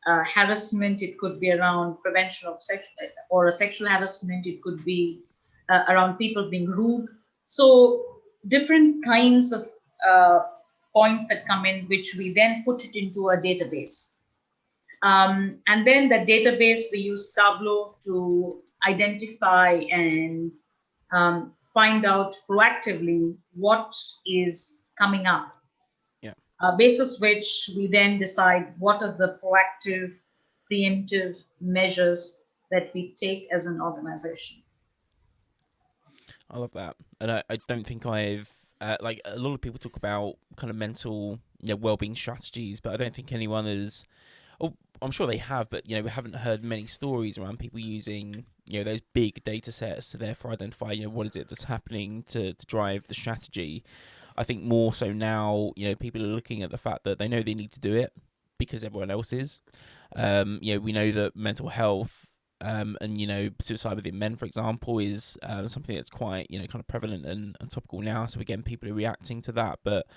harassment, it could be around prevention of sexual harassment, it could be around people being rude. So different kinds of points that come in, which we then put it into a database. And then the database, we use Tableau to identify and find out proactively what is coming up. Yeah. Basis which we then decide what are the proactive, preemptive measures that we take as an organization. I love that, and I don't think I've like a lot of people talk about kind of mental well-being strategies, but I don't think anyone is. Oh, I'm sure they have, but we haven't heard many stories around people using those big data sets to therefore identify what is it that's happening to drive the strategy. I think more so now, people are looking at the fact that they know they need to do it because everyone else is. We know that mental health and suicide within men, for example, is something that's quite kind of prevalent and topical now. So again, people are reacting to that, but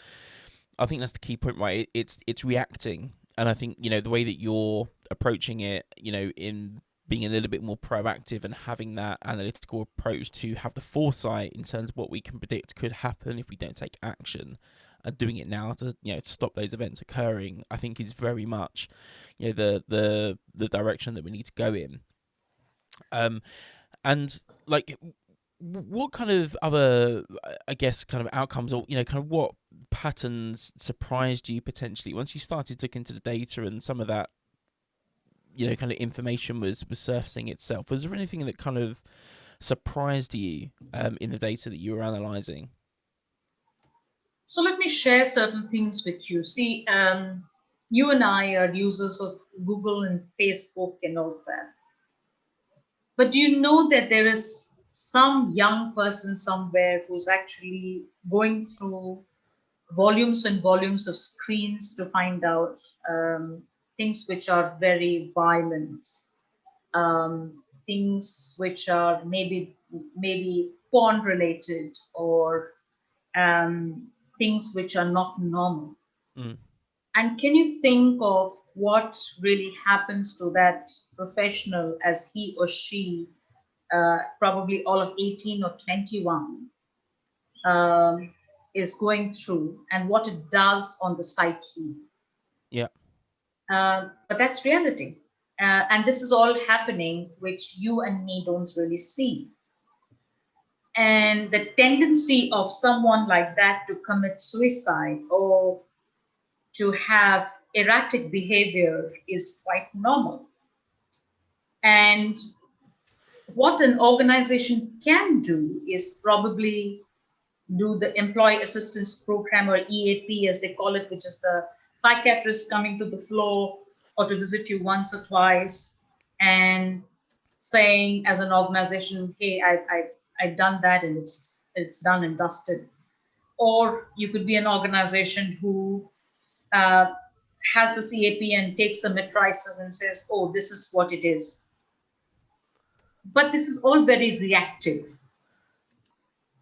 I think that's the key point, right? It's reacting, and I think the way that you're approaching it, in being a little bit more proactive and having that analytical approach to have the foresight in terms of what we can predict could happen if we don't take action, and doing it now to stop those events occurring, I think is very much the direction that we need to go in. And like, what kind of other, I guess, kind of outcomes, or kind of what patterns surprised you potentially once you started to look into the data and some of that kind of information was surfacing itself? Was there anything that kind of surprised you in the data that you were analyzing? So let me share certain things with you. See, you and I are users of Google and Facebook and all that. But do you know that there is some young person somewhere who's actually going through volumes and volumes of screens to find out things which are very violent, things which are maybe porn related, or things which are not normal. Mm. And can you think of what really happens to that professional as he or she, probably all of 18 or 21, is going through, and what it does on the psyche? Yeah. But that's reality. And this is all happening, which you and me don't really see. And the tendency of someone like that to commit suicide or to have erratic behavior is quite normal. And what an organization can do is probably do the employee assistance program, or EAP as they call it, which is the psychiatrist coming to the floor or to visit you once or twice and saying as an organization, hey, I've done that and it's done and dusted. Or you could be an organization who has the CAP and takes the matrices and says, oh, this is what it is. But this is all very reactive.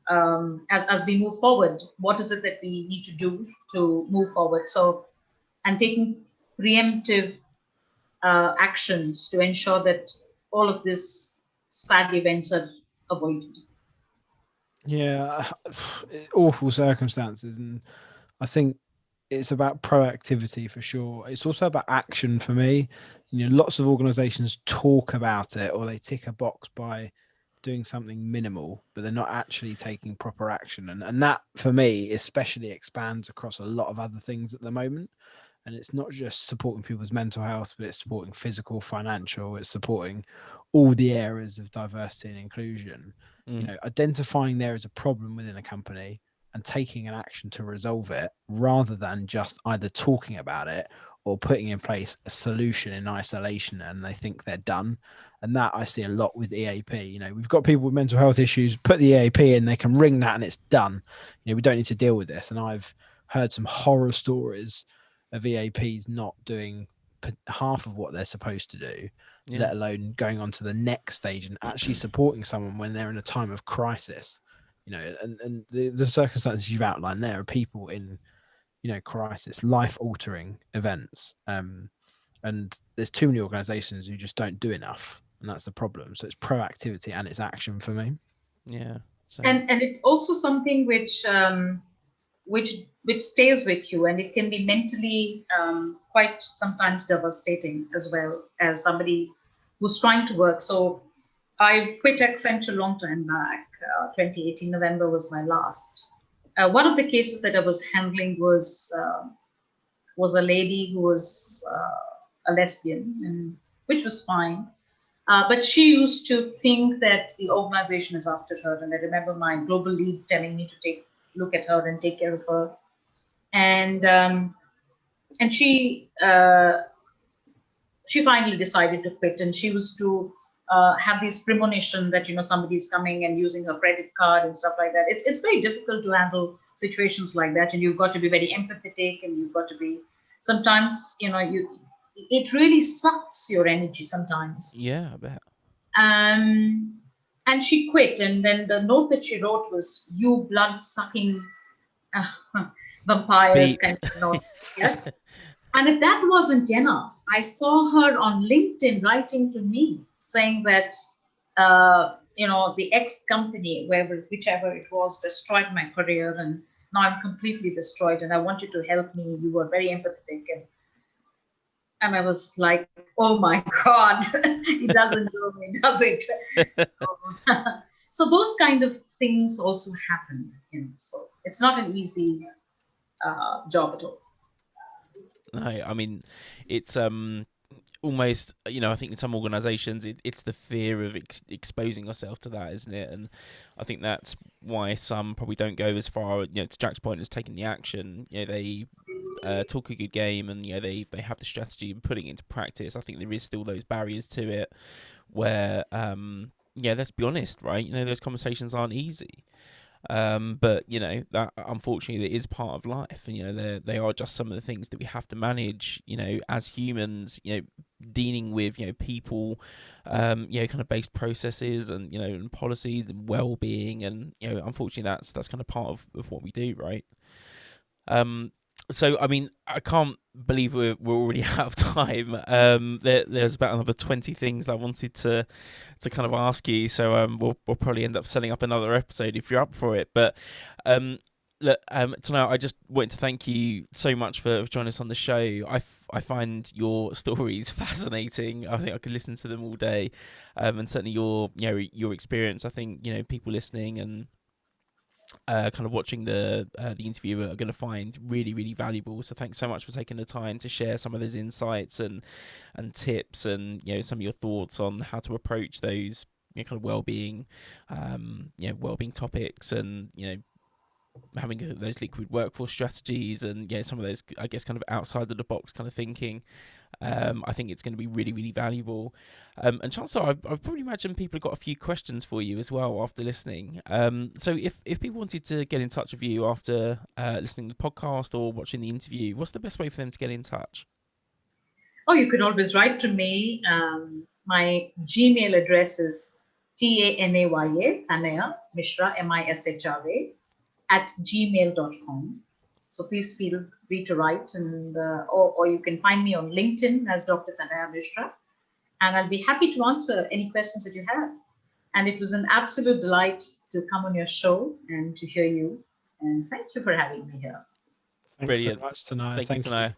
As we move forward, what is it that we need to do to move forward? So, and taking preemptive actions to ensure that all of these sad events are avoided. Yeah, awful circumstances, and I think it's about proactivity for sure. It's also about action for me. Lots of organizations talk about it, or they tick a box by doing something minimal, but they're not actually taking proper action. And that, for me, especially expands across a lot of other things at the moment. And it's not just supporting people's mental health, but it's supporting physical, financial, it's supporting all the areas of diversity and inclusion. Identifying there as a problem within a company and taking an action to resolve it, rather than just either talking about it or putting in place a solution in isolation and they think they're done. And that I see a lot with EAP. We've got people with mental health issues, put the EAP in, they can ring that and it's done. We don't need to deal with this. And I've heard some horror stories of EAPs not doing half of what they're supposed to do, let alone going on to the next stage and actually supporting someone when they're in a time of crisis. And the circumstances you've outlined there are people in, crisis, life-altering events. And there's too many organizations who just don't do enough, and that's the problem. So it's proactivity and it's action for me. Yeah. And it's also something which stays with you, and it can be mentally quite sometimes devastating as well, as somebody who's trying to work. So I quit Accenture a long time back. 2018 November was my last. One of the cases that I was handling was a lady who was a lesbian, and which was fine. But she used to think that the organization is after her. And I remember my global lead telling me to take look at her and take care of her. And she finally decided to quit, and she was to have this premonition that somebody's coming and using her credit card and stuff like that. It's very difficult to handle situations like that, and you've got to be very empathetic, and you've got to be sometimes it really sucks your energy sometimes. Yeah, I bet. And she quit, and then the note that she wrote was, "You blood-sucking vampires," Beep. kind of note. Yes. And if that wasn't enough, I saw her on LinkedIn writing to me saying that, the ex company, whichever it was, destroyed my career, and now I'm completely destroyed, and I want you to help me. You were very empathetic. And I was like, oh my God, it doesn't do me, does it? So those kind of things also happen. So it's not an easy job at all. No, I mean, it's almost, I think in some organizations it's the fear of exposing yourself to that, isn't it? And I think that's why some probably don't go as far, to Jack's point, as taking the action. They talk a good game, and they have the strategy and putting it into practice. I think there is still those barriers to it where let's be honest, right? Those conversations aren't easy. But that unfortunately is part of life, and they are just some of the things that we have to manage, as humans, dealing with people, kind of based processes and and policies and well-being, and unfortunately that's kind of part of what we do, right? So I mean, I can't believe we're already out of time. There's about another 20 things that I wanted to kind of ask you. So we'll probably end up setting up another episode if you're up for it. But look, tonight I just wanted to thank you so much for joining us on the show. I find your stories fascinating. I think I could listen to them all day, and certainly your experience. I think people listening and kind of watching the interview are going to find really, really valuable. So thanks so much for taking the time to share some of those insights and tips, and some of your thoughts on how to approach those kind of well-being topics, and having those liquid workforce strategies, and some of those, I guess, kind of outside of the box kind of thinking. I think it's going to be really, really valuable. And Chancellor, I probably imagine people have got a few questions for you as well after listening. So if people wanted to get in touch with you after listening to the podcast or watching the interview, what's the best way for them to get in touch? Oh, you can always write to me. My Gmail address is Tanaya Mishra, Mishra, @gmail.com. So please feel free to write, and or you can find me on LinkedIn as Dr. Tanaya Mishra, and I'll be happy to answer any questions that you have. And it was an absolute delight to come on your show and to hear you. And thank you for having me here. Thanks Brilliant. so much, Tanaya. Thank you, Tanaya.